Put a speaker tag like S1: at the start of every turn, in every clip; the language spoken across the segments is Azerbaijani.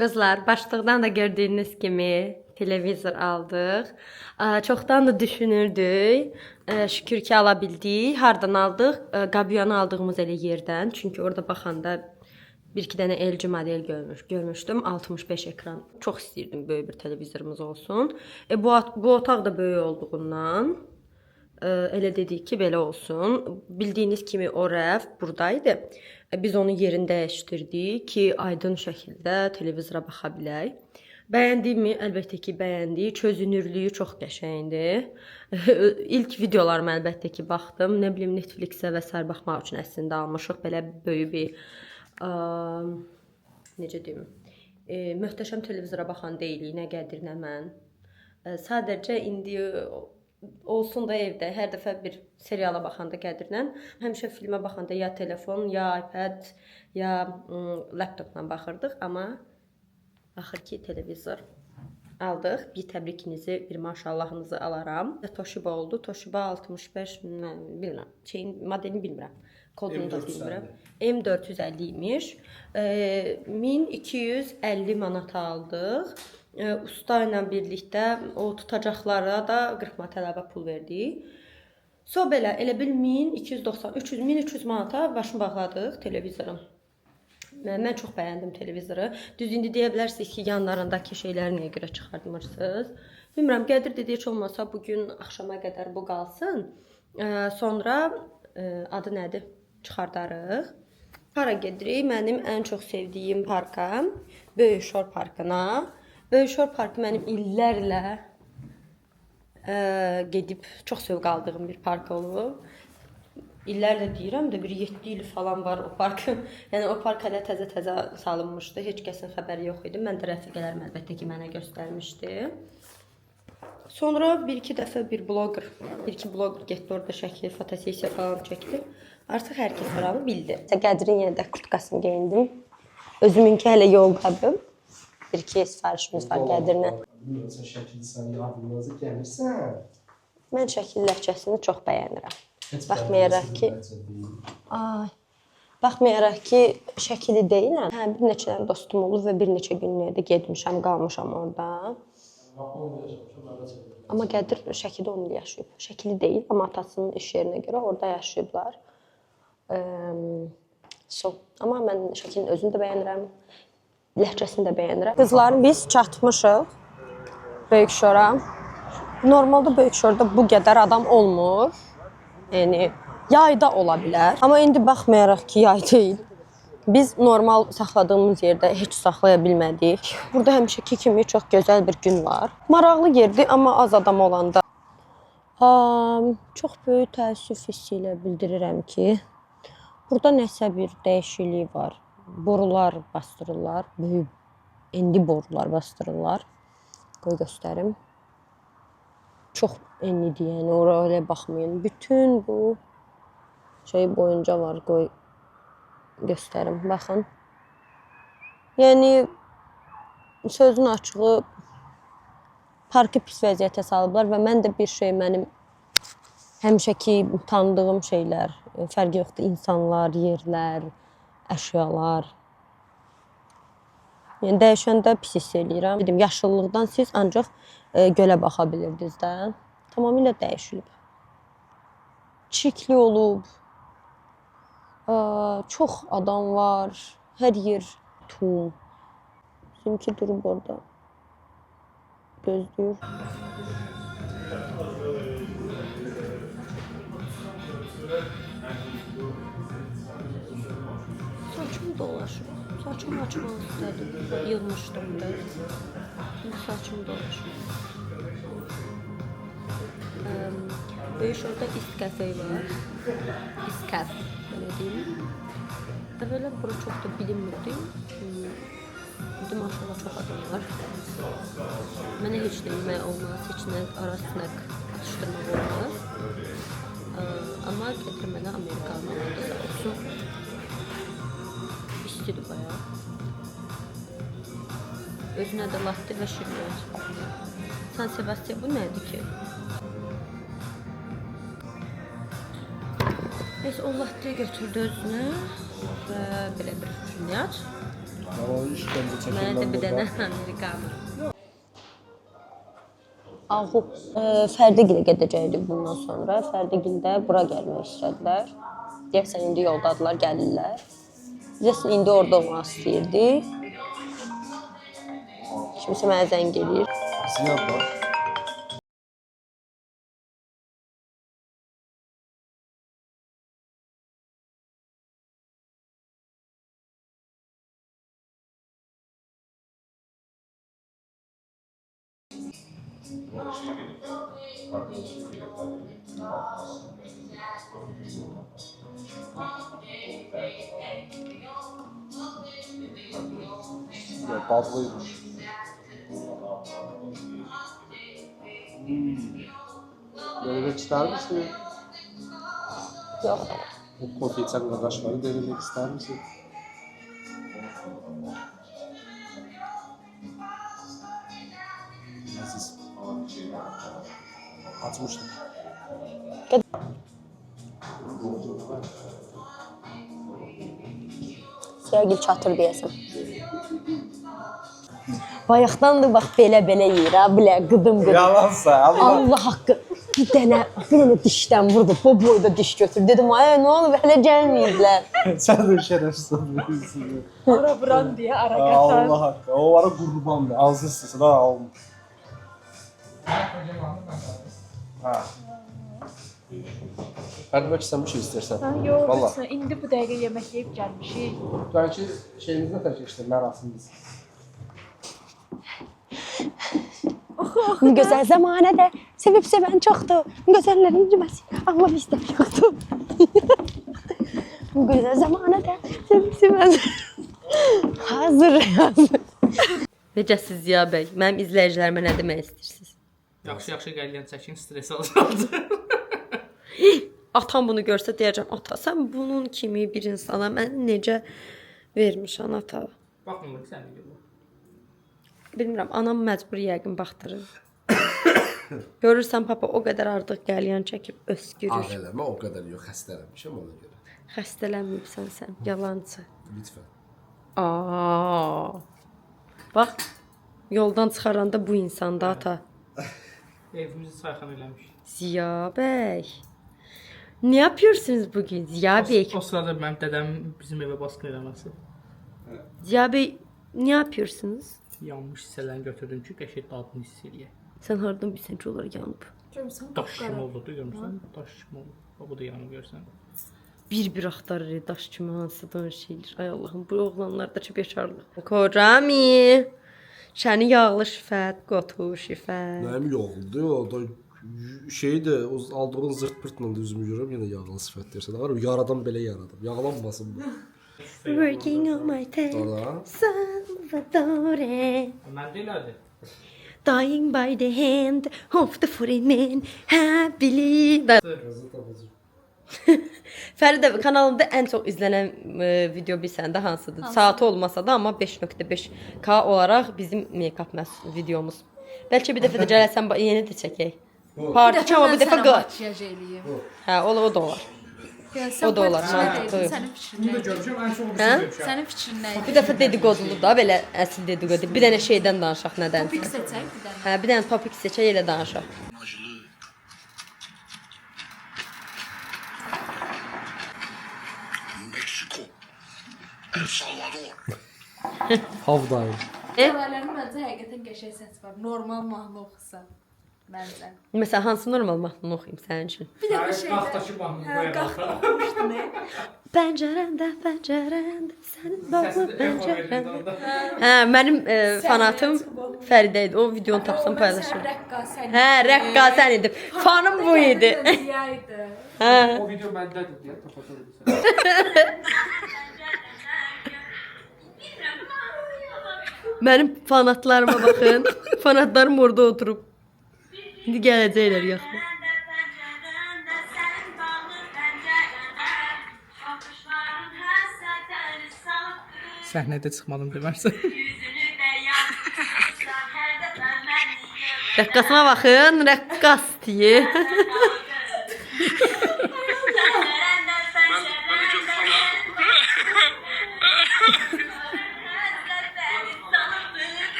S1: Kızlar, başlıqdan da gördüyünüz kimi televizor aldıq. Çoxdan da düşünürdük. Şükür ki ala bildik. Hardan aldıq? Qabiyanı aldığımız elə yerdən. Çünki orada baxanda bir-iki dənə LG model görmüşdüm. 65 ekran. Çox istəyirdim böyük bir televizorumuz olsun. Bu otaq da böyük olduğundan elə dedik ki, belə olsun. Bildiyiniz kimi o rəf buradaydı. Biz onun yerini dəyişdirdik ki, aydın şəkildə televizora baxa bilək. Bəyəndiyimi? Əlbəttə ki, bəyəndik. Çözünürlüyü çox qəşəngdir. İlk videolarıma əlbəttə ki, baxdım. Nə bilim, Netflix-ə və sair baxmaq üçün əslində almışıq. Belə böyük bir, necə deyim, möhtəşəm televizora baxan deyilik, nə qədir, nə mən. Sadəcə indi olsun da evdə hər dəfə bir seriala baxanda qədirlə, həmişə filmə baxanda ya telefon, ya iPad, ya laptopla baxırdıq, amma axır ki televizor aldıq. Bir təbrikinizi, bir maşallahınızı alaram. Toshiba oldu. Toshiba 65, bilmirəm, modelini bilmirəm. Kodunu da bilmirəm. M450 imiş. 1250 manata aldıq. Usta ilə birlikdə o tutacaqlara da 40 manat əlavə pul verdik. Belə, elə bil 1300 manata başını bağladıq televizorum. Mən çox bəyəndim televizoru. Düz indi deyə bilərsiniz ki, yanlarındakı şeyləri niyə görə çıxardmırsınız? Bilmirəm, qədir dedi, heç olmasa bugün axşama qədər bu qalsın. Sonra adı nədir? Çıxardarıq. Hara gedirik? Mənim ən çox sevdiyim parka, Böyük Şor parkına. Böyük Şor parkı mənim illərlə gedib çox zövq aldığım bir park olub. İllərlə deyirəm də, bir 7 il falan var o parkın. Yəni o park hələ təzə-təzə salınmışdı. Heç kəsin xəbəri yox idi. Mən də rəfiqələrim əlbəttə ki, mənə göstərmişdi. Sonra bir-iki dəfə bir iki bloger getdi orada şəkil, fotosesiya falan çəkdi. Artıq hər kəs oranı bildi. Qədrin yenə də kurtkasını geyindim. Özümünki hələ yol qabım. Bir-iki sifarişimiz var Qədirlə.
S2: Sən şəkilli sən yardımınızı gəlirsən.
S1: Mən şəkil ləhcəsini çox bəyənirəm. Baxmayaraq ki, şəkili deyiləm. Bir neçə dənə dostum olub və bir neçə günlüyə də getmişəm, qalmışam orada. Amma Qədir şəkildə 10 il yaşayıb. Şəkili deyil, amma atasının iş yerinə görə orada yaşayıblar. Amma mən şəkilin özünü də bəyənirəm, ləhcəsini də bəyənirəm. Qızlarım, biz çatmışıq Böyük Şora. Normalda Böyük Şorda bu qədər adam olmur. Yəni, yayda ola bilər. Amma indi baxmayaraq ki, yay deyil. Biz normal saxladığımız yerdə heç saxlaya bilmədik. Burada həmişəki kimi çox gözəl bir gün var. Maraqlı yerdir, amma az adam olanda. Çox böyük təəssüf hissi ilə bildirirəm ki, burada nəsə bir dəyişiklik var. Borular bastırırlar, böyük enli borular bastırırlar. Qoy göstərim. Çox enlidir, yəni oraya elə baxmayın. Bütün bu şey boyunca var, qoy göstərim, baxın. Yəni sözün açığı parkı pis vəziyyətə salıblar və mən də bir şey mənim həmişəki tanıdığım şeylər, fərqi yoxdur, insanlar, yerlər, əşyalar. Yəni dəyişəndə pis hiss eləyirəm. Dedim, yaşıllıqdan siz ancaq gölə baxa bilirdiniz də. Tamamilə dəyişilib. Çirkli olub. Çox adam var. Hər yer tum. Bizimki durub orada. Gözləyir. Saçım dolaşır. Saçımı açmaq istədim. Yılmışdım da. Saçım dolaşır. Böyük Şorda İskəfə var. İskəf, belə deyim. Əvvələ bura çox da bilinmirdi. İndi maşallah çox adam var. Mənə heç nə yemək olmaz, heç nə arasına atışdırmaq olmaz. Amma gətir mənə Amerikanı oldu. Olsun. İstidir bayağı. Özünə də latte və şirkət. San Sebastian, bu nədir ki? Neyse, o latte götürdü özünə və belə bir şirkət.
S2: O işkence çəkirlər
S1: Mənə də bir
S2: burada.
S1: dənə amerikanı. Ahu, Fərdigilə gedəcəkdik bundan sonra. Fərdigildə bura gəlmək istədilər. Deyəsən indi yoldadılar, gəlirlər. Biz indi orada olmaq istəyirdik. Kimsə mənə zəng edir.
S2: Ziyad var. Ya, dadlıymış. Denemek ister misin?
S1: Yox.
S2: O konfeksiyon qaqaşları denemek ister misin? Aziz. Açmıştım.
S1: Siyagil çatır deyəsən. Bayaqdandır bax belə yeyir ha, bilə qıdım.
S2: Yalansa Allah.
S1: Allah haqqı. Bir dənə dişdən vurdu. Bu boyda diş götür. Dedim ay nə olub hələ gəlməyiblər.
S2: Sen de şerefsiz oluyorsun.
S3: Ara buran diye ara katan.
S2: Allah hakkı. O ara kurbandı. Ağzı sesi daha almış. Ha. Hadi bak sen bir şey istersen.
S3: Yok,
S2: Vallahi.
S3: indi bu dəqiqə yemək yeyib gəlmişik.
S2: Belki şeyimiz ne tercih işte merasimimiz.
S1: Gözəl zamanədə sevib sevən çoxdur. Gözəllərin cüməsi, amma bizdə yoxdur. Gözəl zamanədə sevib sevən. Hazır. Necəsiz Ziya bəy? Mənim izləyicilərimə nə demək istəyirsiniz?
S4: Yaxşı qəlyan çəkin, stres alacaqdır.
S1: Atam bunu görsə deyəcəm, ata sən bunun kimi bir insana məni necə vermişsən ata?
S4: Baxmırıq sən də görə.
S1: Bilmirəm, anam məcbur yəqin baxdırır. Görürsən papa o qədər artıq qəlyan çəkib öskürür.
S5: Ağ eləmə, o qədər yox, xəstələnmişəm ona görə.
S1: Xəstələnməyibsən sən, yalancı.
S5: Lütfən.
S1: Aa. Bax, yoldan çıxaranda bu insanda ata.
S4: Evimizi sayxan eləmiş.
S1: Ziya bəy. Ne yapıyorsunuz bugün Ziya bəy?
S4: O sırada mənim dədəm bizim evə baskın eləməsi.
S1: Ziya bəy, ne yapıyorsunuz?
S4: Yanmış hissələrini götürdüm ki, qəşəng dadını hiss eləyək.
S1: Sən hardan bilsən ki, onlar yanıb?
S4: Daş kimi oldu, görmüsən? Daş kimi oldu. Bu da yanıb görsən.
S1: Bir axtarır daş kimi hansıdan şeydir. Ay Allahım, bu oğlanlarda ki beşarlıq. Korami. Şəni yağlı şifət, qotu şifət.
S5: Nəyim yoxdur, o da şeydir, o aldığın zırt-pırtla da üzümü görürəm, yenə yağlı sifət deyirsən. Var yaradan belə yaradım. Yağlanmasın bu.
S1: Working on my tail,
S5: Orada.
S1: Salvadore.
S4: Mən də elədi.
S1: Dying by the hand of the foreign man, happily.
S5: Qızı tapacaq.
S1: Fərdə kanalımda ən çox izlənən video bilsən də hansıdır? Saatı olmasa da amma 5.5K olaraq bizim make-up videomuz. Bəlkə bir dəfə də gələsən yeni də çəkək. Parti amma bir dəfə
S3: makyaj eləyim.
S1: Hə, o da olar. O da olar, mantıqlı.
S3: Sənin fikrin nə?
S4: Görmüşəm, ən çox
S1: Hə?
S3: Sənin fikrin nə?
S1: Bir dəfə dediqodulu da belə əsl dedikodu. Bir dənə şeydən danışaq nədən?
S3: Topik seçək bir dənə.
S1: Hə, bir dənə topik seçək elə danışaq.
S6: Meksiko, El Salvador.
S5: Havdayım.
S3: Səvələrin məncə həqiqətən qəşəng səs var. Normal mahnı oxusan. Məncə.
S1: Məsələn, hansı normal mahnını oxuyum sənin üçün?
S3: Bir dəfə şeydə.
S4: Qaxdakı mahnını
S3: Hə,
S4: qoya
S3: qaxda
S4: baxaq.
S3: oxumuşdun.
S1: Pəncərəndə, sənin bağlı
S4: Səsini echo
S1: pəncərəndə.
S4: verir orada.
S1: Hə, mənim fanatım Fəridə idi. O videonu tapsam paylaşırım.
S3: Rəqqasən.
S1: Hə, rəqqasən idi. Fanım bu idi.
S3: Ziya idi.
S1: Hə.
S4: O video məndədir deyə tapacaq.
S1: Mənim fanatlarıma baxın. Fanatlarım orada oturub. İndi gələcəklər yaxın.
S4: Səhnədə çıxmadım demərsən.
S1: Rəqqasıma baxın, rəqqas deyə.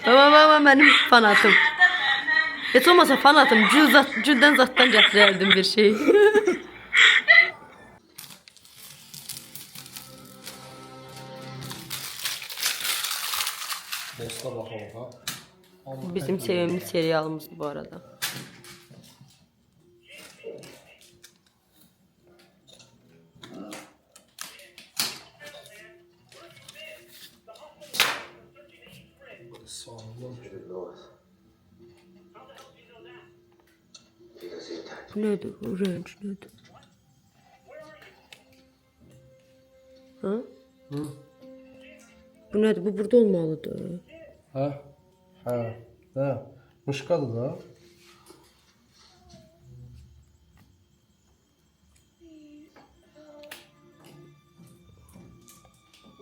S1: Baba mənim fanatım. Heç olmasa fanatım güldən zatdan gətirərdim bir şey.
S5: Dosta baxalım ha.
S1: Bizim sevimli serialımız bu arada.
S5: Sağlam.
S1: Bu nedir? Bu renk nedir? Ha?
S5: Hı?
S1: Bu nedir? Bu burada olmalıdır.
S5: Ha? Ha. Ha. Mışqadır da.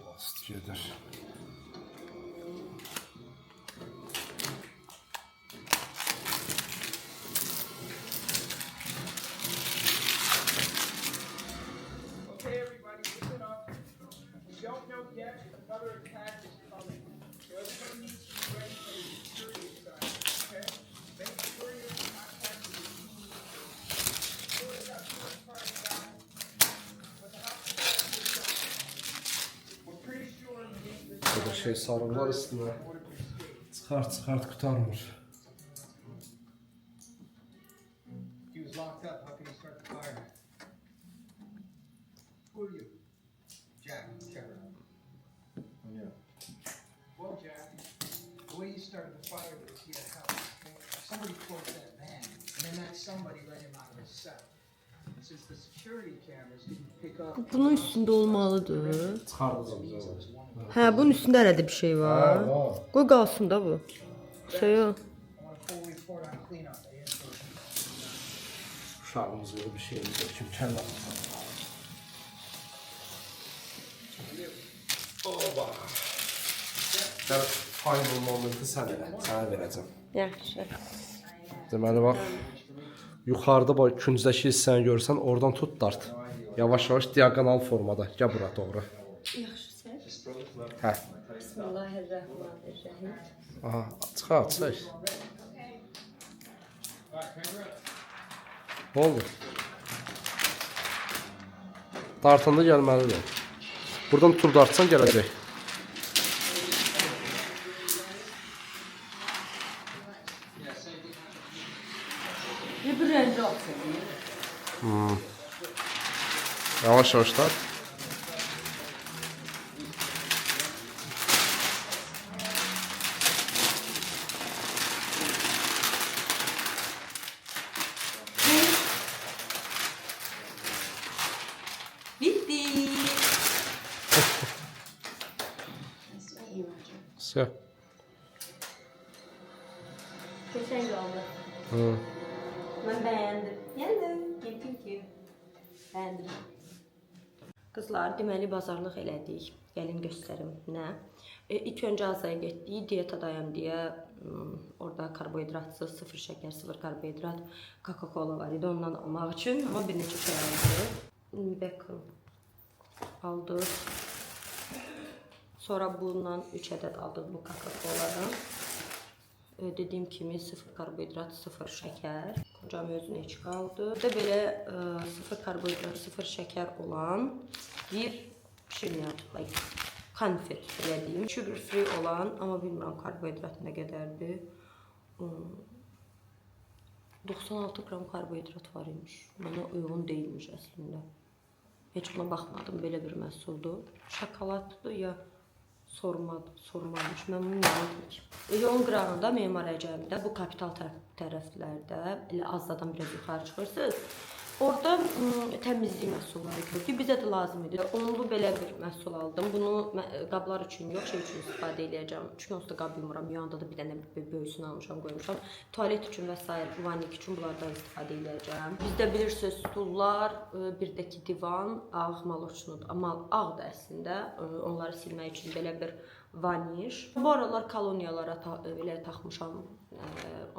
S5: Bast gedir. Burada şey sarılar üstüne. Çıxart qutarmır.
S7: He was locked up. How can he start the fire? Who are you? Jack. Trevor. Yeah. Well, Jack, the way you started the fire was here to help. Okay? Somebody closed that van, and then that somebody let him out of his cell. And since the security cameras didn't pick up...
S1: Bunun üstündə olmalıdır.
S5: Çıxardacağım bizə.
S1: Hə, bunun üstündə hələ də bir şey var.
S5: var.
S1: Qoy qalsın da bu. Şey yox.
S7: I want a full report on cleanup.
S5: Uşağımız böyle bir şeyimiz yok. Şimdi kendi Oba. Gəl final momenti sənə verəcəm.
S1: Yaxşı.
S5: Deməli bax. Yuxarıda bax küncdəki hissəni görsən, oradan tut dart. Yavaş-yavaş diagonal formada. Gəl bura doğru.
S1: Yaxşı.
S5: Hə.
S1: Bismillahirrahmanirrahim.
S5: Aha, çıxar. Ne oldu? Dartanda gəlməlidir. Buradan tutup dartsan gələcək.
S1: Bir rengi olsun.
S5: Yavaş dart.
S1: Bitti.
S5: Sə.
S1: Keçən oldu.
S5: Hı.
S1: Ben beğendim. Thank you. Beğendim. Qızlar, deməli bazarlıq elədik. Gəlin göstərim nə. İlk öncə Azaya getdik, diyetadayam deyə. Orada karbohidratsız, sıfır şəkər, sıfır karbohidrat, Coca-Cola var idi ondan almaq üçün. Amma bir neçə şey aldı. Bacon aldıq. Sonra bundan 3 ədəd aldıq bu Coca-Cola'dan. Dediyim kimi sıfır karbohidrat, sıfır şəkər. Kocam özünə heç qaldı. Burada belə sıfır karbohidrat, sıfır şəkər olan bir pişirməyat, like konfet belə deyim. Sugar free olan, amma bilmirəm karbohidrat nə qədərdir. 96 qram karbohidrat var imiş. Mənə uyğun deyilmiş əslində. Heç buna baxmadım, belə bir məhsuldur. Şokoladdır ya sormamış. Mən bunu yedim ki. 10 qramında memar əcəmdə bu kapital tərəflərdə elə azdadan biraz yuxarı çıxırsınız. Orada təmizlik məhsulları gördük. Bizə də lazım idi. Onlu belə bir məhsul aldım. Bunu qablar üçün yox, şey üçün istifadə edəcəm. Çünki onsuz da qab yumuram. Yanında da bir dənə böyüsünü almışam, qoymuşam. Tualet üçün və s. vanik üçün bunlardan istifadə edəcəm. Bizdə bilirsiniz, stullar, bir də ki divan, ağ maloçnudur. Amma ağdır əslində. Onları silmək üçün belə bir vaniş. Bu aralar koloniyalara elə taxmışam.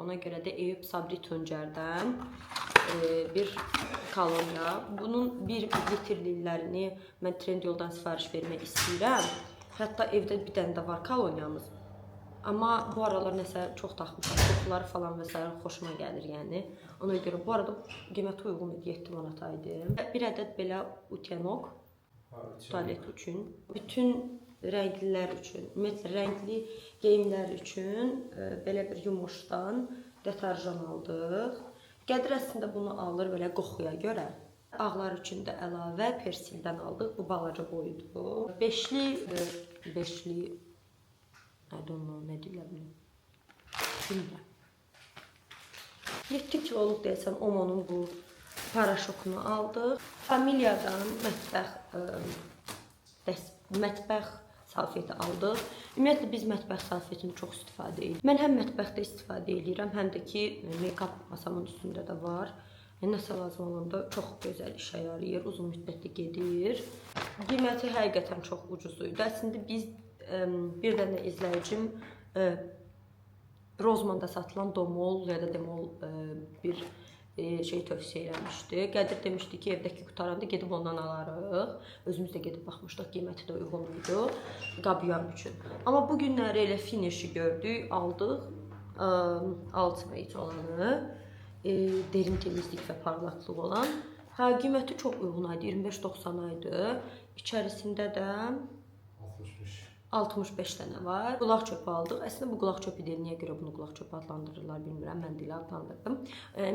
S1: Ona görə də Eyüp Sabri Töncərdən bir koloniya. Bunun 1 litrliklərini mən Trendyoldan sifariş vermək istəyirəm. Hətta evdə bir dənə də var koloniyamız. Amma bu aralar nəsə çox taxmışam. Qoxuları falan və s. xoşuma gəlir, yəni. Ona görə bu arada qiyməti uyğun idi, 7 manata idi. Bir ədəd belə utenok tualet üçün, bütün rənglilər üçün, ümumiyyətlə rəngli geyimlər üçün belə bir yumuşdan deterjan aldıq. Qədir əslində bunu alır belə qoxuya görə. Ağlar üçün də əlavə persildən aldıq. Bu balaca boyudur. Beşli I don't know, nə deyirlər bunu? Bilmirəm. 7 kiloluq deyəsən Omonun bu paraşokunu aldıq. Familiyadan mətbəx salfeti aldıq. Ümumiyyətlə biz mətbəx salfetini çox istifadə edirik. Mən həm mətbəxdə istifadə edirəm, həm də ki make-up masamın üstündə də var. Nəsə lazım olanda çox gözəl işə yarayır, uzun müddətli gedir. Qiyməti həqiqətən çox ucuz idi. Əslində biz bir dənə izləyicim Rozmanda satılan Domol ya da Demol bir şey tövsiyə eləmişdi. Qədir demişdi ki, evdəki qutaranda gedib ondan alarıq. Özümüz də gedib baxmışdıq, qiyməti də uyğun idi qabiyan üçün. Amma bu günləri elə finişi gördük, aldıq Ultimate olanı, derin temizlik və parlaqlıq olan. Qiyməti çox uyğun idi, 25.90 idi. İçərisində də 65 dənə var. Qulaq çöpü aldıq. Əslində bu qulaq çöpü deyil. Niyə görə bunu qulaq çöpü adlandırırlar bilmirəm. Mən də elə adlandırdım.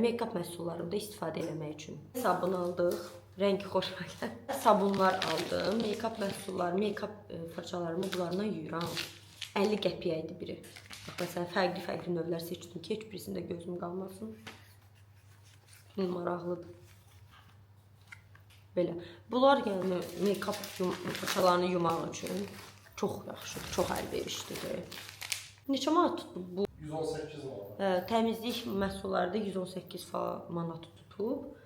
S1: Make-up məhsullarında istifadə etmək üçün. Sabun aldıq. Rəngi xoşuma gəldi. Sabunlar aldım. Make-up məhsulları, make-up fırçalarımı bunlarla yuyuram. 50 qəpiyə idi biri. Bax, məsələn, fərqli növlər seçdim ki, heç birisində gözüm qalmasın. Maraqlıdır. Belə. Bunlar yəni make-up fırçalarını yumaq üçün çox yaxşıdır, çox əlverişlidir. Neçə manat tutdu bu?
S5: 118 manat.
S1: Təmizlik məhsulları da 118 manat tutub.